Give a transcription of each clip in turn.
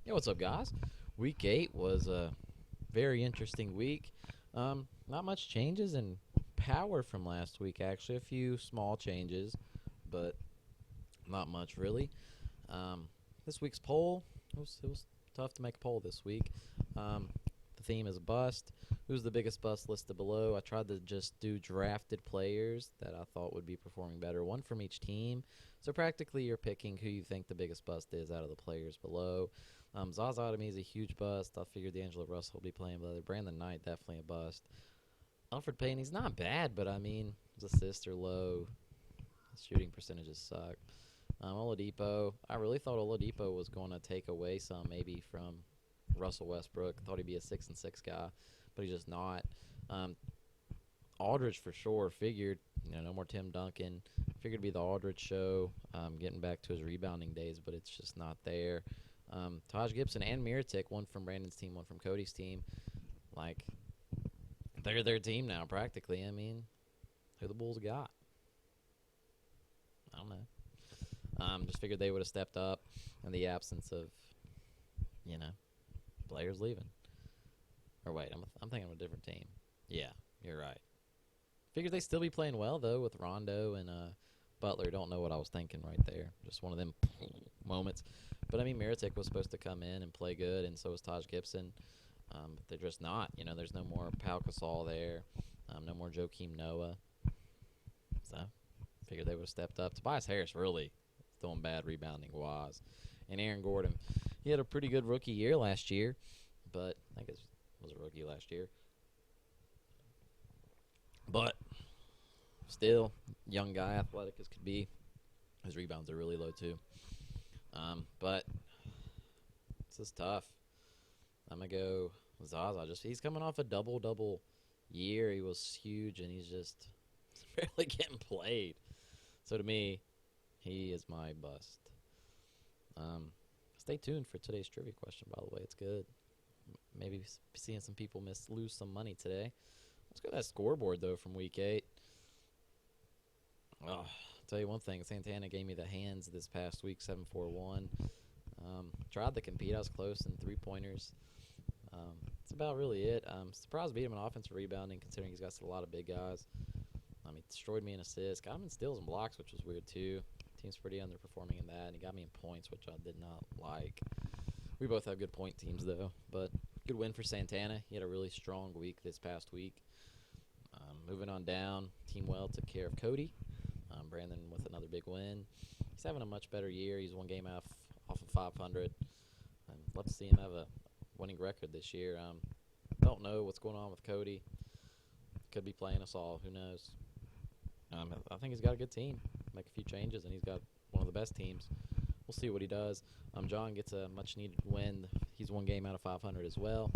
Yeah, what's up, guys? Week 8 was a very interesting week. Not much changes in power from last week, actually. A few small changes, but not much really. Um, this week's poll, it was tough to make a poll this week. Um, the theme is bust. Who's the biggest bust listed below? I tried to just do drafted players that I thought would be performing better, one from each team. So practically, you're picking who you think the biggest bust is out of the players below. Zaza to me is a huge bust. I figured D'Angelo Russell will be playing better. Brandon Knight definitely a bust. Alfred Payne, he's not bad, but I mean his assists are low. His shooting percentages suck. Oladipo, I really thought Oladipo was going to take away some maybe from Russell Westbrook. Thought he'd be a 6-6 guy, but he's just not. Um, Aldridge for sure. Figured no more Tim Duncan. Figured it'd be the Aldridge show, getting back to his rebounding days, but it's just not there. Taj Gibson and Miritic, one from Brandon's team, one from Cody's team. Like, they're their team now, practically. I mean, who the Bulls got? I don't know. Just figured they would have stepped up in the absence of, you know, players leaving. Or wait, I'm thinking of a different team. Yeah, you're right. Figured they still be playing well though with Rondo and Butler. Don't know what I was thinking right there. Just one of them moments. But I mean, Miritic was supposed to come in and play good, and so was Taj Gibson. But they're just not. There's no more Pau Gasol there. No more Joakim Noah. So figured they would have stepped up. Tobias Harris really doing bad rebounding wise, and Aaron Gordon. He had a pretty good rookie year last year, but I think it was a rookie last year. But still, young guy, athletic as could be. His rebounds are really low too. But this is tough. I'm gonna go Zaza. He's coming off a double year. He was huge, and he's just barely getting played. So to me, he is my bust. Stay tuned for today's trivia question. By the way, it's good. Maybe seeing some people lose some money today. Let's go to that scoreboard though from week 8. Oh, I'll tell you one thing. Santana gave me the hands this past week, 7-4-1. Tried to compete. I was close in three-pointers. That's about really it. Surprised beat him in offensive rebounding, considering he's got a lot of big guys. He destroyed me in assists. Got him in steals and blocks, which was weird too. Team's pretty underperforming in that, and he got me in points, which I did not like. We both have good point teams though, but good win for Santana. He had a really strong week this past week. Moving on down, Team Well took care of Cody. Brandon with another big win. He's having a much better year. He's one game off of 500. I'd love to see him have a winning record this year. Don't know what's going on with Cody. Could be playing us all. Who knows? I think he's got a good team. Make a few changes, and he's got one of the best teams. We'll see what he does. John gets a much-needed win. He's one game out of 500 as well.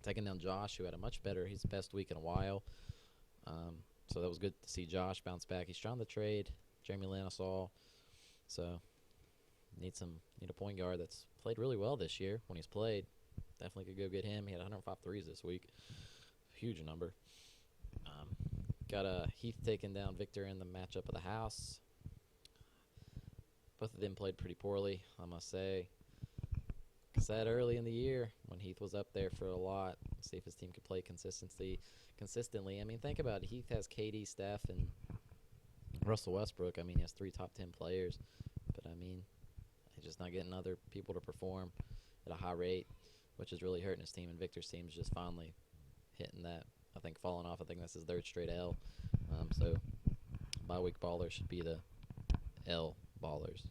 Taking down Josh, who had a much better, his best week in a while. So that was good to see Josh bounce back. He's trying to trade Jeremy Lin, I saw. So need a point guard that's played really well this year when he's played. Definitely could go get him. He had 105 threes this week. Huge number. Got Heath taking down Victor in the matchup of the house. Both of them played pretty poorly, I must say. Said early in the year when Heath was up there for a lot, see if his team could play consistently. I mean, think about it. Heath has KD, Steph, and Russell Westbrook. I mean, he has 3 top 10 players. But, I mean, he's just not getting other people to perform at a high rate, which is really hurting his team. And Victor's team is just finally hitting that, I think, falling off. I think that's his 3rd straight L. So, bye-week ballers should be the L ballers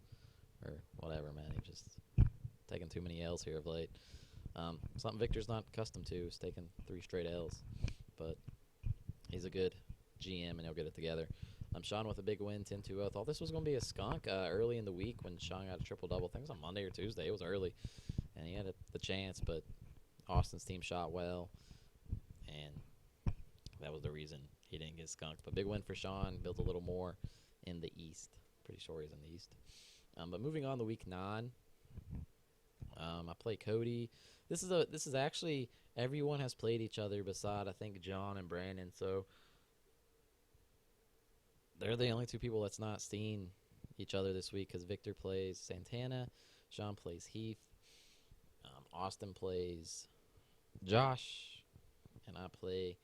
or whatever, man. He just taking too many L's here of late. Something Victor's not accustomed to is taking 3 straight L's. But he's a good GM, and he'll get it together. Sean with a big win, 10-2. Thought this was going to be a skunk early in the week when Sean got a triple-double. I think it was on Monday or Tuesday. It was early, and he had the chance, but Austin's team shot well, and that was the reason he didn't get skunked. But big win for Sean. Built a little more in the East. Pretty sure he's in the East. But moving on to week 9. I play Cody. This is actually everyone has played each other beside I think John and Brandon, so they're the only 2 people that's not seen each other this week because Victor plays Santana, Sean plays Heath. Austin plays Josh, and I play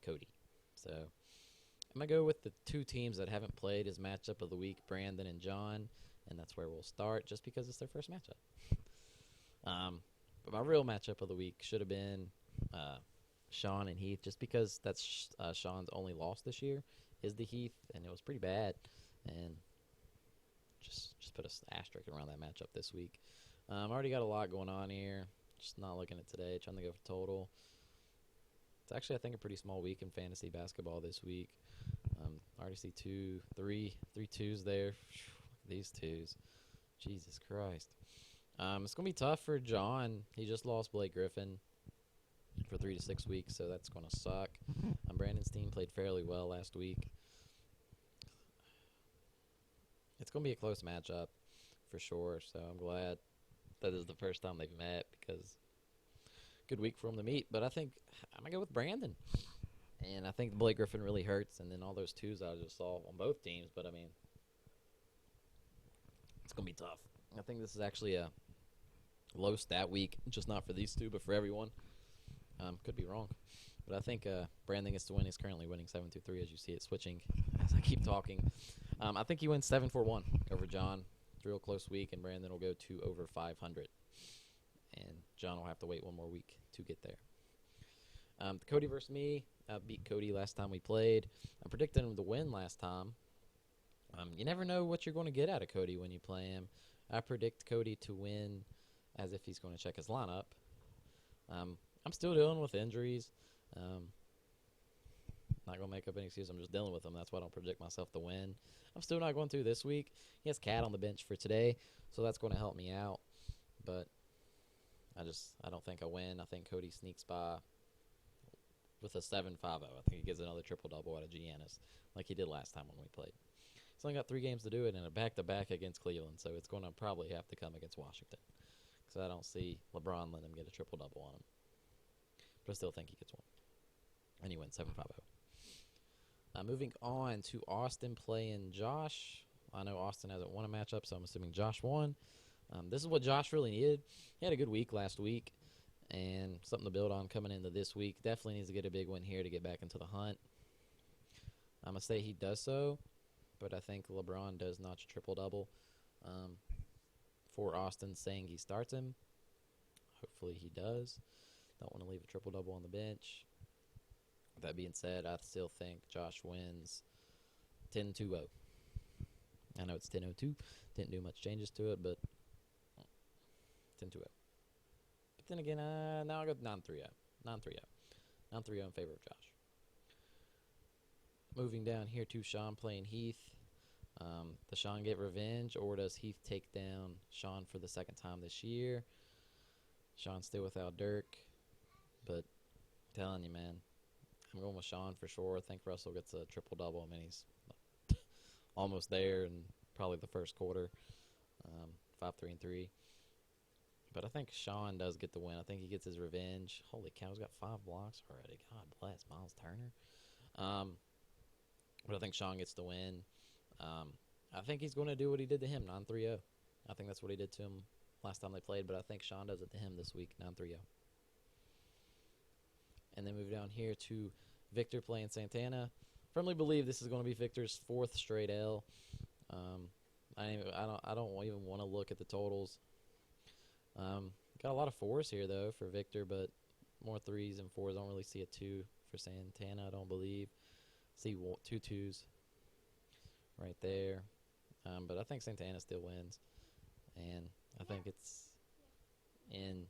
Cody. So I'm going to go with the two teams that haven't played as matchup of the week, Brandon and John, and that's where we'll start just because it's their first matchup. But my real matchup of the week should have been Sean and Heath, just because that's Sean's only loss this year is the Heath, and it was pretty bad. And just put an asterisk around that matchup this week. I already got a lot going on here. Just not looking at today, trying to go for total. It's actually, I think, a pretty small week in fantasy basketball this week. I already see three twos there. These twos. Jesus Christ. It's going to be tough for John. He just lost Blake Griffin for 3 to 6 weeks, so that's going to suck. Brandon's team played fairly well last week. It's going to be a close matchup for sure, so I'm glad that is the first time they've met because good week for them to meet. But I think I'm going to go with Brandon. And I think Blake Griffin really hurts, and then all those twos I just saw on both teams. But, I mean, it's going to be tough. I think this is actually a low stat week, just not for these two, but for everyone. Could be wrong. But I think Brandon gets to win. He's currently winning 7-3 as you see it switching as I keep talking. I think he wins 7-4-1 over John. It's a real close week, and Brandon will go to over 500. And John will have to wait one more week to get there. Cody versus me. I beat Cody last time we played. I predicted him to win last time. You never know what you're going to get out of Cody when you play him. I predict Cody to win as if he's going to check his lineup. I'm still dealing with injuries. Not going to make up any excuse. I'm just dealing with them. That's why I don't predict myself to win. I'm still not going to this week. He has Cat on the bench for today, so that's going to help me out. But I don't think I win. I think Cody sneaks by with a 7-5-0. I think he gets another triple-double out of Giannis like he did last time when we played. He's only got 3 games to do it and a back-to-back against Cleveland, so it's going to probably have to come against Washington because I don't see LeBron letting him get a triple-double on him. But I still think he gets one. And he wins 7-5-0. Moving on to Austin playing Josh. I know Austin hasn't won a matchup, so I'm assuming Josh won. This is what Josh really needed. He had a good week last week and something to build on coming into this week. Definitely needs to get a big win here to get back into the hunt. I'm going to say he does so, but I think LeBron does notch a triple-double for Austin, saying he starts him. Hopefully he does. Don't want to leave a triple-double on the bench. With that being said, I still think Josh wins 10-2-0. I know it's 10-0-2. Didn't do much changes to it, but 10-2-0. But then again, now I'll go 9-3-0. 9-3-0. 9-3-0 in favor of Josh. Moving down here to Sean playing Heath. Does Sean get revenge, or does Heath take down Sean for the second time this year? Sean's still without Dirk, but I'm telling you, man, I'm going with Sean for sure. I think Russell gets a triple-double. I mean, he's almost there in probably the first quarter, 5-3-3. But I think Sean does get the win. I think he gets his revenge. Holy cow, he's got 5 blocks already. God bless Miles Turner. But I think Sean gets the win. I think he's going to do what he did to him, 9-3-0. I think that's what he did to him last time they played, but I think Sean does it to him this week, 9-3-0. And then move down here to Victor playing Santana. Firmly believe this is going to be Victor's 4th straight L. I don't even want to look at the totals. Got a lot of 4s here though for Victor, but more 3s and 4s. I don't really see a 2 for Santana. I don't believe. See 2 2s right there. But I think Santana still wins, and I think it's in.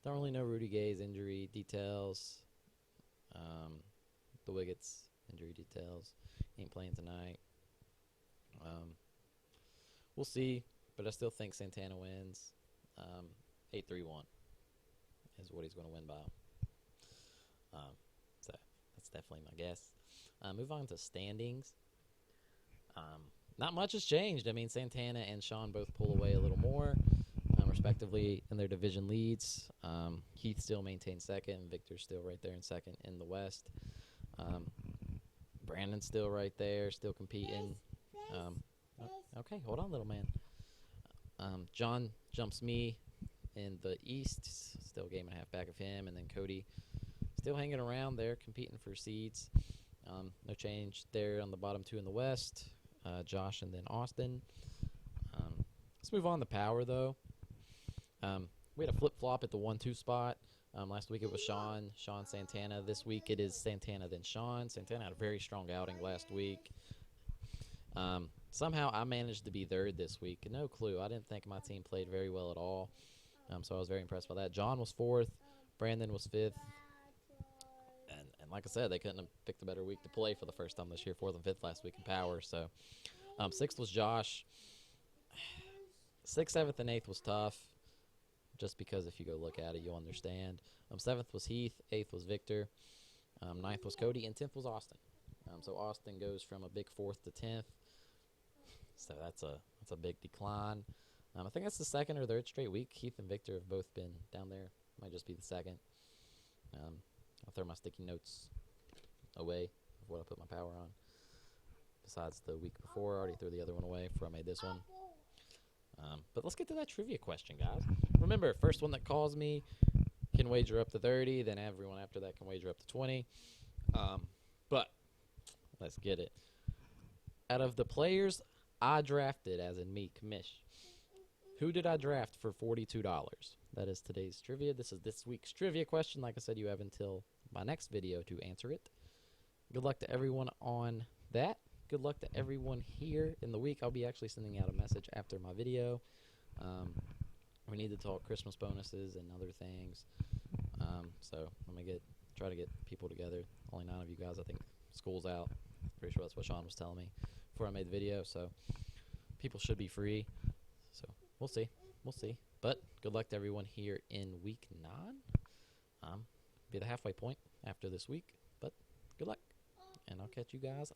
Don't really know Rudy Gay's injury details. The Wiggins injury details. He ain't playing tonight. We'll see, but I still think Santana wins. 8-3-1 is what he's going to win by. So that's definitely my guess. Move on to standings. Not much has changed. I mean, Santana and Sean both pull away a little more, respectively, in their division leads. Heath still maintains second. Victor's still right there in second in the West. Brandon's still right there, still competing. Okay, hold on, little man. John jumps me in the East, still a game and a half back of him, and then Cody still hanging around there, competing for seeds. No change there on the bottom 2 in the West, Josh and then Austin. Let's move on to power, though. We had a flip-flop at the 1-2 spot. Last week it was Sean Santana. This week it is Santana, then Sean. Santana had a very strong outing last week. Somehow I managed to be third this week. No clue. I didn't think my team played very well at all. So I was very impressed by that. John was 4th. Brandon was 5th. And like I said, they couldn't have picked a better week to play for the first time this year. 4th and 5th last week in power. So 6th was Josh. 6th, 7th, and 8th was tough. Just because if you go look at it, you'll understand. 7th was Heath. 8th was Victor. 9th was Cody. And 10th was Austin. So Austin goes from a big 4th to 10th. So that's a big decline. I think that's the 2nd or 3rd straight week. Heath and Victor have both been down there. Might just be the 2nd. I'll throw my sticky notes away of what I put my power on. Besides the week before, I already threw the other one away before I made this one. But let's get to that trivia question, guys. Remember, first one that calls me can wager up to 30. Then everyone after that can wager up to 20. But let's get it. Out of the players I drafted, as in me, Kamish, who did I draft for $42? That is today's trivia. This is this week's trivia question. Like I said, you have until my next video to answer it. Good luck to everyone on that. Good luck to everyone here in the week. I'll be actually sending out a message after my video. We need to talk Christmas bonuses and other things. So I'm going to try to get people together. Only 9 of you guys. I think school's out. Pretty sure that's what Sean was telling me before I made the video. So people should be free. So we'll see. We'll see. But good luck to everyone here in week 9. Be the halfway point after this week. But good luck. And I'll catch you guys